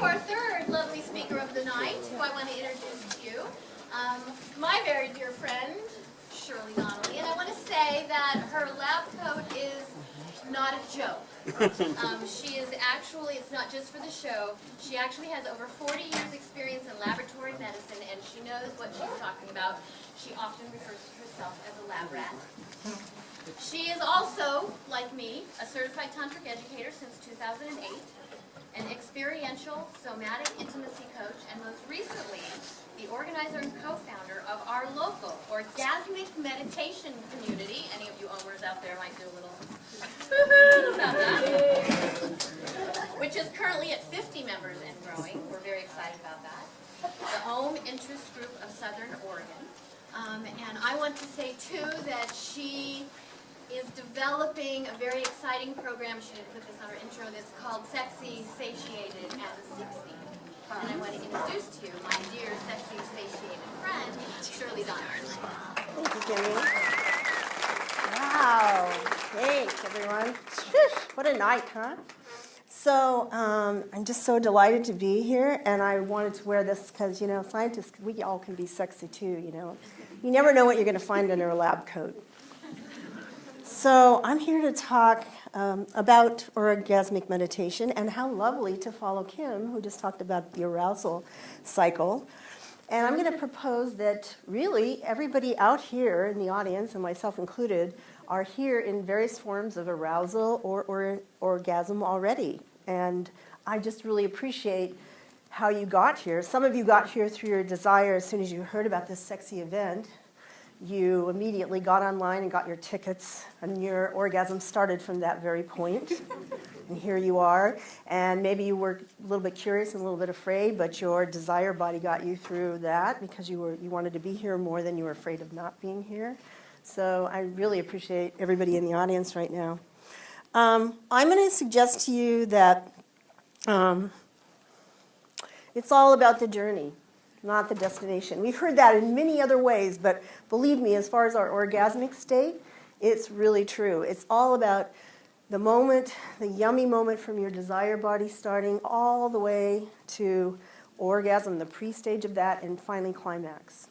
our third lovely speaker of the night, who I want to introduce to you. My very dear friend, Shirley Donnelly. And I want to say that her lab coat is not a joke. She is actually, it's not just for the show, she actually has over 40 years experience in laboratory medicine, and she knows what she's talking about. She often refers to herself as a lab rat. She is also, like me, a certified tantric educator since 2008, an experiential somatic intimacy coach, and most recently, the organizer and co-founder of our local orgasmic meditation community. Any of you owners out there might do a little woo-hoo about that. Which is currently at 50 members and growing. We're very excited about that. The Home Interest Group of Southern Oregon. And I want to say, too, that she is developing a very exciting program. She didn't put this on her intro. That's called Sexy Satiated at 60. And I want to introduce to you my dear, sexy, satiated friend, Shirley Donnelly. Thank you, Kimmy. Wow. Thanks, everyone. What a night, huh? So I'm just so delighted to be here, and I wanted to wear this because, you know, scientists, we all can be sexy too, you know. You never know what you're going to find under a lab coat. So I'm here to talk about orgasmic meditation and how lovely to follow Kim, who just talked about the arousal cycle. And I'm going to propose that really everybody out here in the audience, and myself included, are here in various forms of arousal or orgasm already. And I just really appreciate how you got here. Some of you got here through your desire as soon as you heard about this sexy event. You immediately got online and got your tickets, and your orgasm started from that very point. And here you are. And maybe you were a little bit curious and a little bit afraid, but your desire body got you through that because you wanted to be here more than you were afraid of not being here. So I really appreciate everybody in the audience right now. I'm going to suggest to you that it's all about the journey, not the destination. We've heard that in many other ways, but believe me, as far as our orgasmic state, it's really true. It's all about the moment, the yummy moment from your desire body starting all the way to orgasm, the pre-stage of that, and finally climax.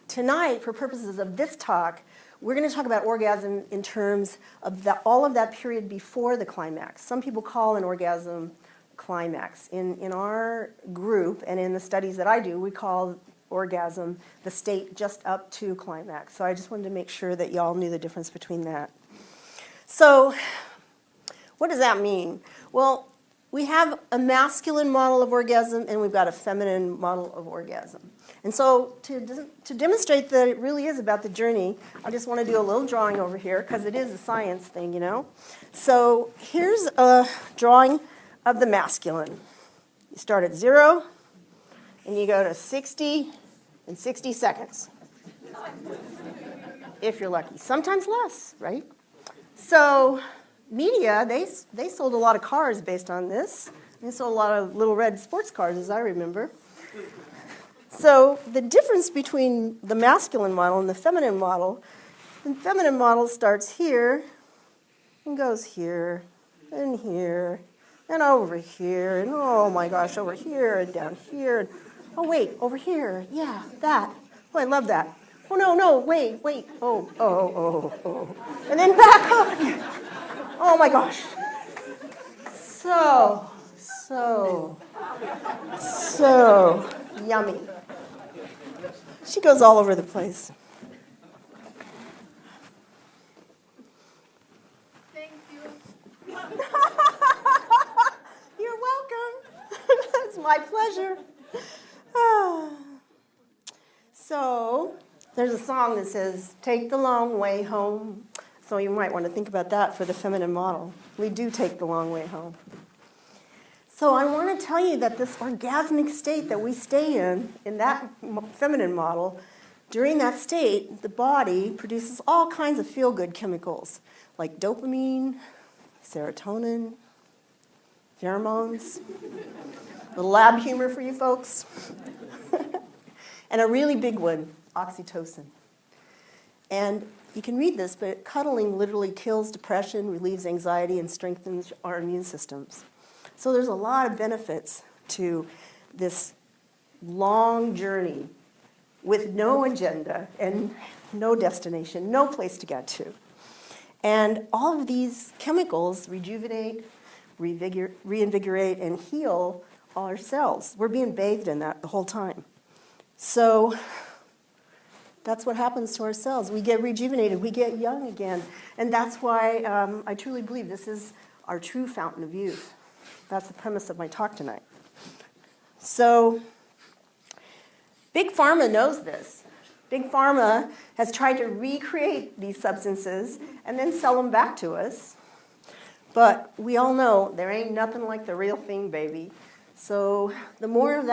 Tonight, for purposes of this talk, we're going to talk about orgasm in terms of all of that period before the climax. Some people call an orgasm climax. In our group and in the studies that I do, we call orgasm the state just up to climax. So I just wanted to make sure that y'all knew the difference between that. So what does that mean? Well, we have a masculine model of orgasm and we've got a feminine model of orgasm. And so to demonstrate that it really is about the journey, I just want to do a little drawing over here because it is a science thing, you know. So here's a drawing of the masculine. You start at 0 and you go to 60 in 60 seconds. If you're lucky. Sometimes less, right? So media, they sold a lot of cars based on this. They sold a lot of little red sports cars, as I remember. So the difference between the masculine model and the feminine model starts here and goes here and here and over here and oh my gosh, over here and down here. And, oh wait, over here, yeah, that. Oh, I love that. Oh no, wait. Oh. And then back up again. Oh my gosh. So yummy. She goes all over the place. Thank you. You're welcome. It's my pleasure. So there's a song that says, "Take the long way home." So you might want to think about that for the feminine model. We do take the long way home. So I want to tell you that this orgasmic state that we stay in that feminine model, during that state, the body produces all kinds of feel-good chemicals, like dopamine, serotonin, pheromones, a little lab humor for you folks, and a really big one, oxytocin. And you can read this, but cuddling literally kills depression, relieves anxiety, and strengthens our immune systems. So there's a lot of benefits to this long journey with no agenda and no destination, no place to get to. And all of these chemicals rejuvenate, reinvigorate, and heal all our cells. We're being bathed in that the whole time. So that's what happens to our cells. We get rejuvenated, we get young again. And that's why I truly believe this is our true fountain of youth. That's the premise of my talk tonight. So Big Pharma knows this. Big Pharma has tried to recreate these substances and then sell them back to us. But we all know there ain't nothing like the real thing, baby. So the more of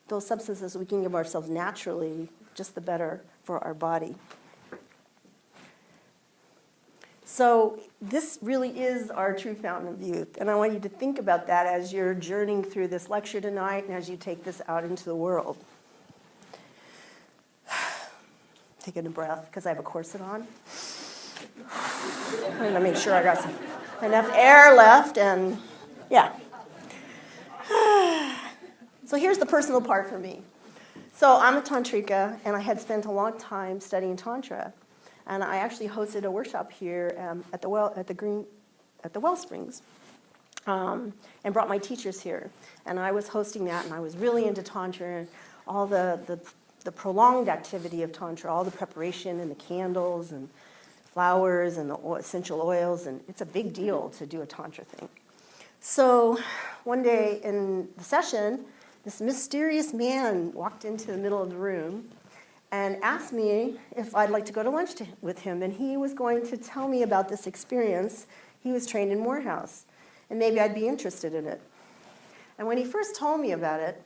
those substances we can give ourselves naturally, just the better for our body. So this really is our true fountain of youth. And I want you to think about that as you're journeying through this lecture tonight and as you take this out into the world. Taking a breath because I have a corset on. I'm going to make sure I got enough air left, and yeah. So here's the personal part for me. So I'm a tantrika, and I had spent a long time studying tantra, and I actually hosted a workshop here at the Wellsprings, and brought my teachers here, and I was hosting that, and I was really into tantra and all the prolonged activity of tantra, all the preparation and the candles and flowers and the essential oils, and it's a big deal to do a tantra thing. So one day in the session, this mysterious man walked into the middle of the room and asked me if I'd like to go to lunch with him, and he was going to tell me about this experience. He was trained in Morehouse, and maybe I'd be interested in it. And when he first told me about it,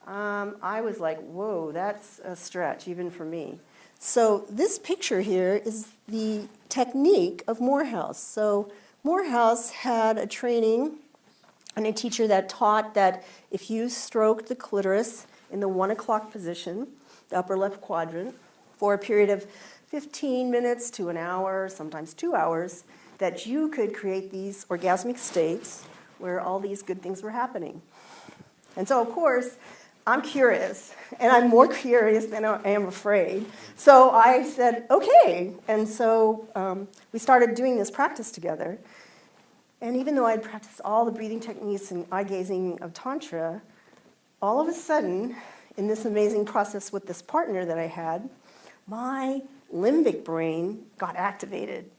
I was like, whoa, that's a stretch, even for me. So this picture here is the technique of Morehouse. So Morehouse had a training and a teacher that taught that if you stroked the clitoris in the 1 o'clock position, the upper left quadrant, for a period of 15 minutes to an hour, sometimes 2 hours, that you could create these orgasmic states where all these good things were happening. And so, of course, I'm curious, and I'm more curious than I am afraid. So I said, okay. And so we started doing this practice together. And even though I'd practiced all the breathing techniques and eye gazing of Tantra, all of a sudden, in this amazing process with this partner that I had, my limbic brain got activated.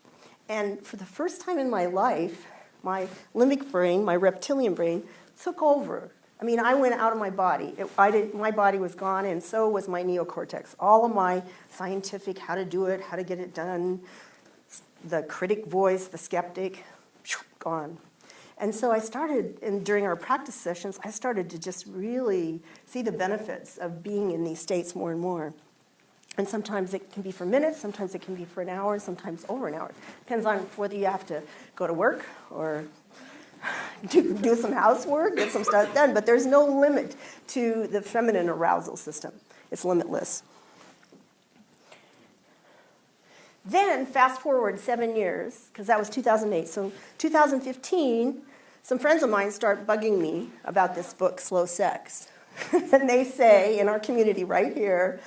And for the first time in my life, my limbic brain, my reptilian brain, took over. I mean, I went out of my body. My body was gone, and so was my neocortex. All of my scientific, how to do it, how to get it done, the critic voice, the skeptic, gone. And so I started, and during our practice sessions, I started to just really see the benefits of being in these states more and more. And sometimes it can be for minutes, sometimes it can be for an hour, sometimes over an hour. Depends on whether you have to go to work or do some housework, get some stuff done. But there's no limit to the feminine arousal system. It's limitless. Then, fast forward 7 years, because that was 2008. So 2015, some friends of mine start bugging me about this book, Slow Sex. And they say, in our community right here,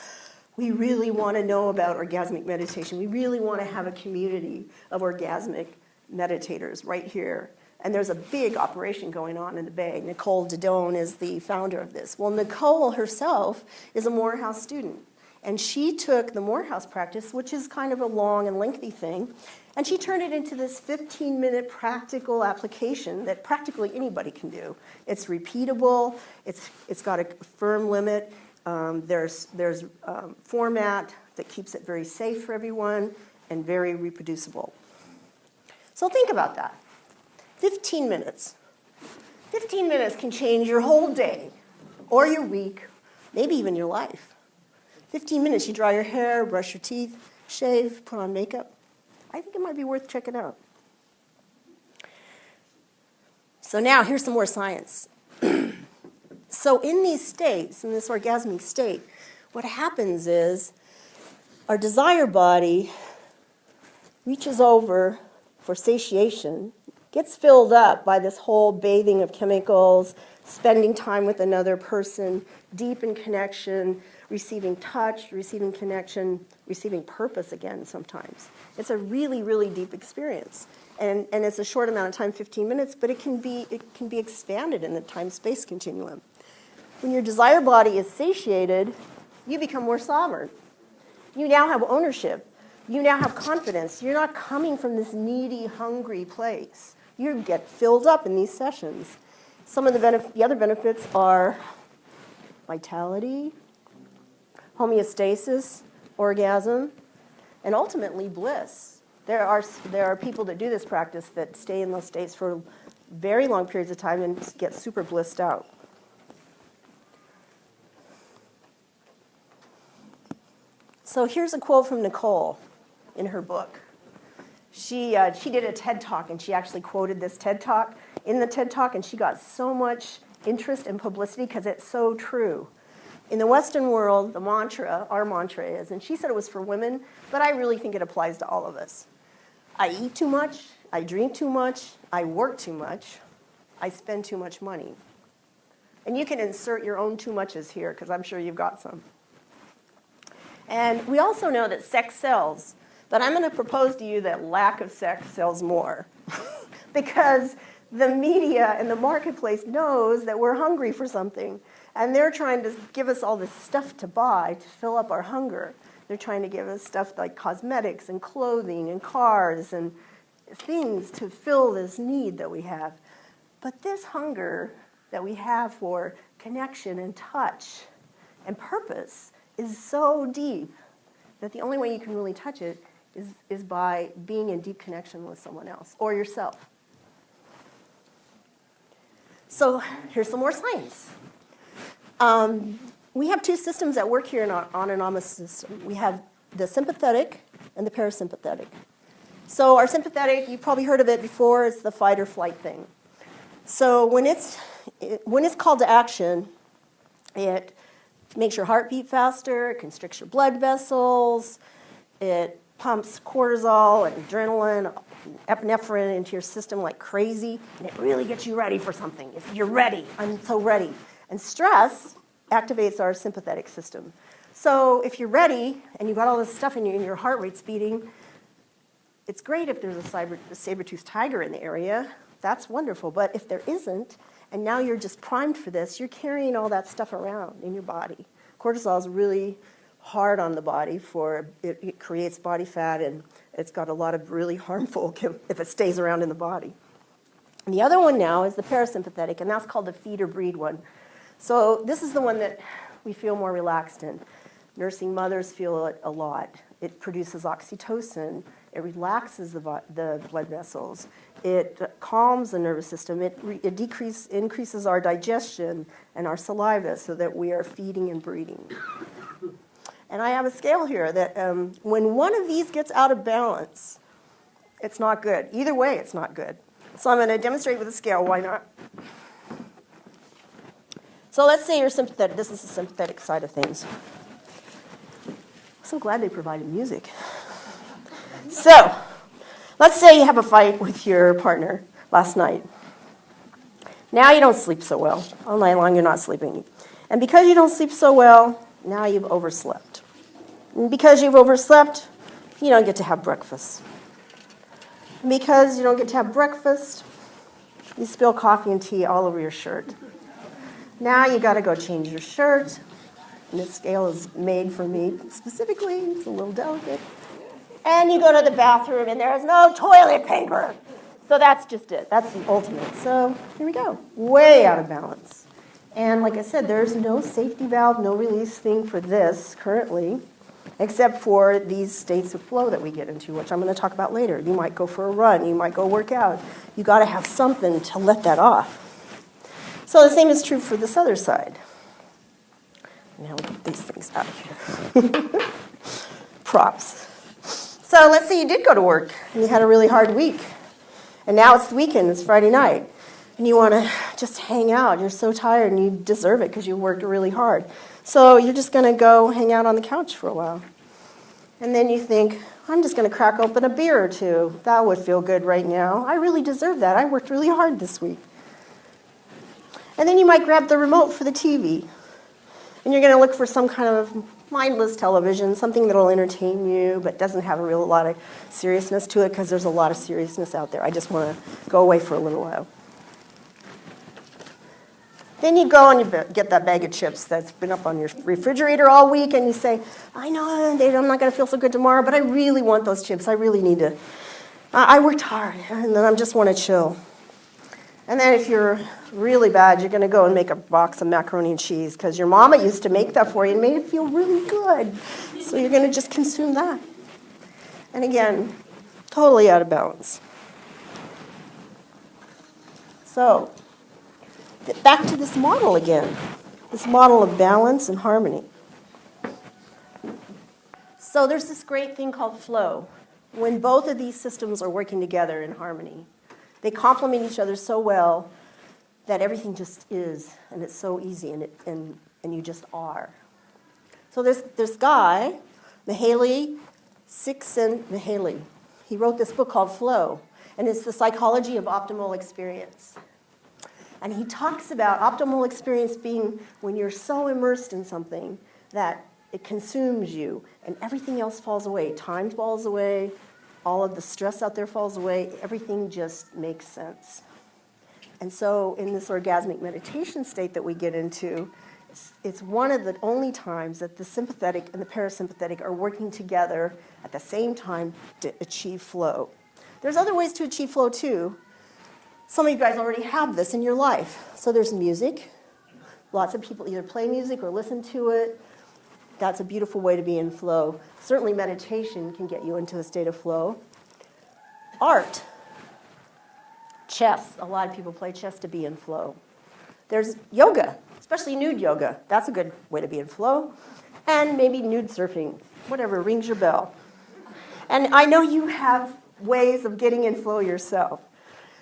we really want to know about orgasmic meditation. We really want to have a community of orgasmic meditators right here. And there's a big operation going on in the Bay. Nicole Dodone is the founder of this. Well, Nicole herself is a Morehouse student. And she took the Morehouse practice, which is kind of a long and lengthy thing, and she turned it into this 15-minute practical application that practically anybody can do. It's repeatable. It's got a firm limit. There's format that keeps it very safe for everyone and very reproducible. So think about that. 15 minutes. 15 minutes can change your whole day or your week, maybe even your life. 15 minutes, you dry your hair, brush your teeth, shave, put on makeup. I think it might be worth checking out. So now, here's some more science. So in these states, in this orgasmic state, what happens is our desire body reaches over for satiation, gets filled up by this whole bathing of chemicals, spending time with another person, deep in connection, receiving touch, receiving connection, receiving purpose again sometimes. It's a really, really deep experience. And it's a short amount of time, 15 minutes, but it can be expanded in the time-space continuum. When your desire body is satiated, you become more sovereign. You now have ownership. You now have confidence. You're not coming from this needy, hungry place. You get filled up in these sessions. Some of the other benefits are vitality, homeostasis, orgasm, and ultimately bliss. There are people that do this practice that stay in those states for very long periods of time and get super blissed out. So here's a quote from Nicole in her book. She did a TED Talk, and she actually quoted this TED Talk in the TED Talk, and she got so much interest and publicity because it's so true. In the Western world, the mantra, our mantra is, and she said it was for women, but I really think it applies to all of us. I eat too much, I drink too much, I work too much, I spend too much money. And you can insert your own too muches here, because I'm sure you've got some. And we also know that sex sells, but I'm going to propose to you that lack of sex sells more. Because the media and the marketplace knows that we're hungry for something. And they're trying to give us all this stuff to buy to fill up our hunger. They're trying to give us stuff like cosmetics and clothing and cars and things to fill this need that we have. But this hunger that we have for connection and touch and purpose is so deep that the only way you can really touch it is by being in deep connection with someone else or yourself. So here's some more science. We have two systems that work here in our autonomic system. We have the sympathetic and the parasympathetic. So our sympathetic, you've probably heard of it before, it's the fight or flight thing. So when it's called to action, it makes your heart beat faster, it constricts your blood vessels, it pumps cortisol and adrenaline, epinephrine into your system like crazy, and it really gets you ready for something. If you're ready, I'm so ready. And stress activates our sympathetic system. So if you're ready and you've got all this stuff in you and your heart rate's beating, it's great if there's a saber-toothed tiger in the area. That's wonderful. But if there isn't, and now you're just primed for this, you're carrying all that stuff around in your body. Cortisol is really hard on the body it creates body fat, and it's got a lot of really harmful if it stays around in the body. And the other one now is the parasympathetic, and that's called the feed or breed one. So this is the one that we feel more relaxed in. Nursing mothers feel it a lot. It produces oxytocin. It relaxes the blood vessels. It calms the nervous system. It increases our digestion and our saliva so that we are feeding and breeding. And I have a scale here that when one of these gets out of balance, it's not good. Either way, it's not good. So I'm going to demonstrate with a scale. Why not? So let's say you're sympathetic. This is the sympathetic side of things. I'm so glad they provided music. So let's say you have a fight with your partner last night. Now you don't sleep so well. All night long you're not sleeping. And because you don't sleep so well, now you've overslept. And because you've overslept, you don't get to have breakfast. And because you don't get to have breakfast, you spill coffee and tea all over your shirt. Now you got to go change your shirt. And this scale is made for me specifically. It's a little delicate. And you go to the bathroom and there is no toilet paper. So that's just it. That's the ultimate. So here we go. Way out of balance. And like I said, there's no safety valve, no release thing for this currently, except for these states of flow that we get into, which I'm going to talk about later. You might go for a run. You might go work out. You got to have something to let that off. So the same is true for this other side. Now we get these things out of here. Props. So let's say you did go to work and you had a really hard week. And now it's the weekend, it's Friday night. And you want to just hang out. You're so tired and you deserve it because you worked really hard. So you're just going to go hang out on the couch for a while. And then you think, I'm just going to crack open a beer or two. That would feel good right now. I really deserve that. I worked really hard this week. And then you might grab the remote for the TV. And you're going to look for some kind of mindless television, something that will entertain you but doesn't have a lot of seriousness to it, because there's a lot of seriousness out there. I just want to go away for a little while. Then you go and you get that bag of chips that's been up on your refrigerator all week, and you say, I know I'm not going to feel so good tomorrow, but I really want those chips. I really need to. I worked hard, and then I just want to chill. And then if you're really bad, you're going to go and make a box of macaroni and cheese, because your mama used to make that for you and made it feel really good. So you're going to just consume that. And again, totally out of balance. So back to this model again, this model of balance and harmony. So there's this great thing called flow. When both of these systems are working together in harmony, they complement each other so well that everything just is, and it's so easy, and you just are. So there's this guy, Mihaly Csikszentmihalyi. He wrote this book called Flow, and it's the psychology of optimal experience. And he talks about optimal experience being when you're so immersed in something that it consumes you, and everything else falls away. Time falls away. All of the stress out there falls away. Everything just makes sense. And so in this orgasmic meditation state that we get into, it's one of the only times that the sympathetic and the parasympathetic are working together at the same time to achieve flow. There's other ways to achieve flow too. Some of you guys already have this in your life. So there's music. Lots of people either play music or listen to it. That's a beautiful way to be in flow. Certainly meditation can get you into a state of flow. Art. Chess. A lot of people play chess to be in flow. There's yoga, especially nude yoga. That's a good way to be in flow. And maybe nude surfing, whatever rings your bell. And I know you have ways of getting in flow yourself.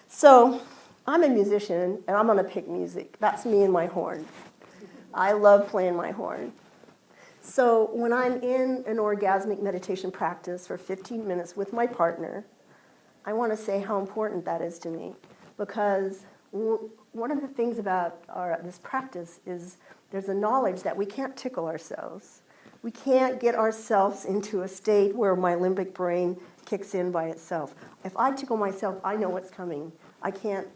So I'm a musician, and I'm going to pick music. That's me and my horn. I love playing my horn. So when I'm in an orgasmic meditation practice for 15 minutes with my partner, I want to say how important that is to me, because one of the things about this practice is there's a knowledge that we can't tickle ourselves. We can't get ourselves into a state where my limbic brain kicks in by itself. If I tickle myself, I know what's coming. I can't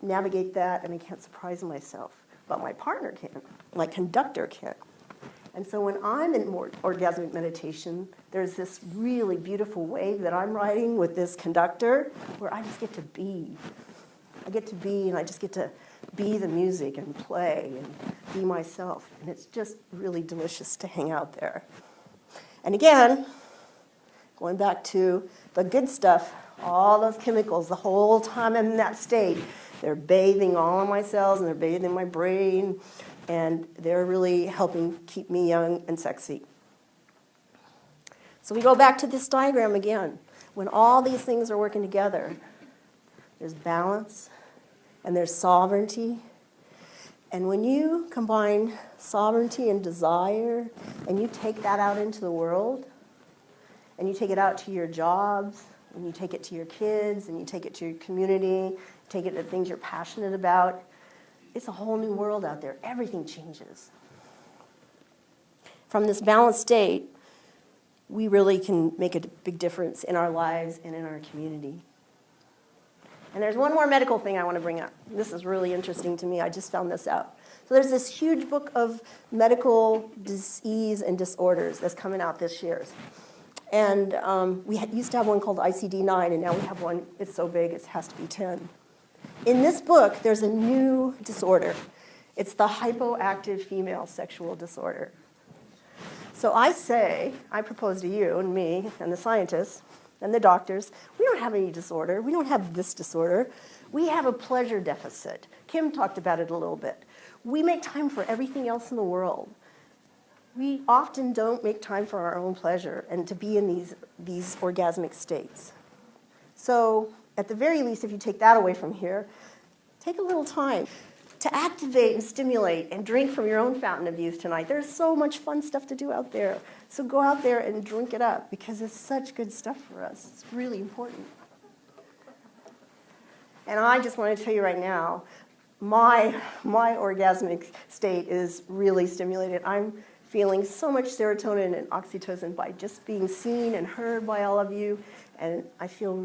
navigate that, and I can't surprise myself. But my partner can, my conductor can. And so when I'm in more orgasmic meditation, there's this really beautiful wave that I'm riding with this conductor where I just get to be. I get to be, and I just get to be the music and play and be myself. And it's just really delicious to hang out there. And again, going back to the good stuff, all those chemicals, the whole time I'm in that state, they're bathing all of my cells, and they're bathing my brain, and they're really helping keep me young and sexy. So we go back to this diagram again. When all these things are working together, there's balance, and there's sovereignty. And when you combine sovereignty and desire, and you take that out into the world, and you take it out to your jobs, and you take it to your kids, and you take it to your community, take it to things you're passionate about, it's a whole new world out there. Everything changes. From this balanced state, we really can make a big difference in our lives and in our community. And there's one more medical thing I want to bring up. This is really interesting to me. I just found this out. So there's this huge book of medical disease and disorders that's coming out this year. And we used to have one called ICD-9, and now we have one. It's so big, it has to be 10. In this book, there's a new disorder. It's the hypoactive female sexual disorder. So I propose to you and me and the scientists and the doctors, we don't have any disorder. We don't have this disorder. We have a pleasure deficit. Kim talked about it a little bit. We make time for everything else in the world. We often don't make time for our own pleasure and to be in these orgasmic states. So at the very least, if you take that away from here, take a little time. to activate and stimulate and drink from your own fountain of youth tonight. There's so much fun stuff to do out there. So go out there and drink it up because it's such good stuff for us. It's really important. And I just want to tell you right now, my orgasmic state is really stimulated. I'm feeling so much serotonin and oxytocin by just being seen and heard by all of you. And I feel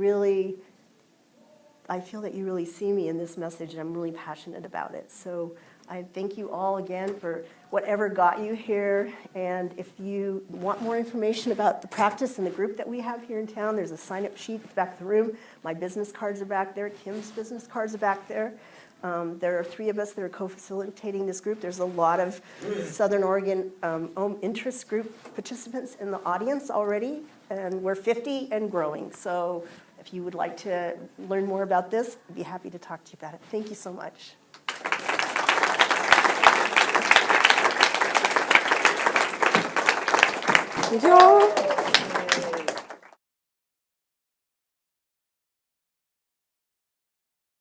that you really see me in this message, and I'm really passionate about it. So I thank you all again for whatever got you here. And if you want more information about the practice and the group that we have here in town, there's a sign-up sheet at the back of the room. My business cards are back there. Kim's business cards are back there. There are 3 of us that are co-facilitating this group. There's a lot of Southern Oregon interest group participants in the audience already, and we're 50 and growing. So if you would like to learn more about this, I'd be happy to talk to you about it. Thank you so much. Thank you all.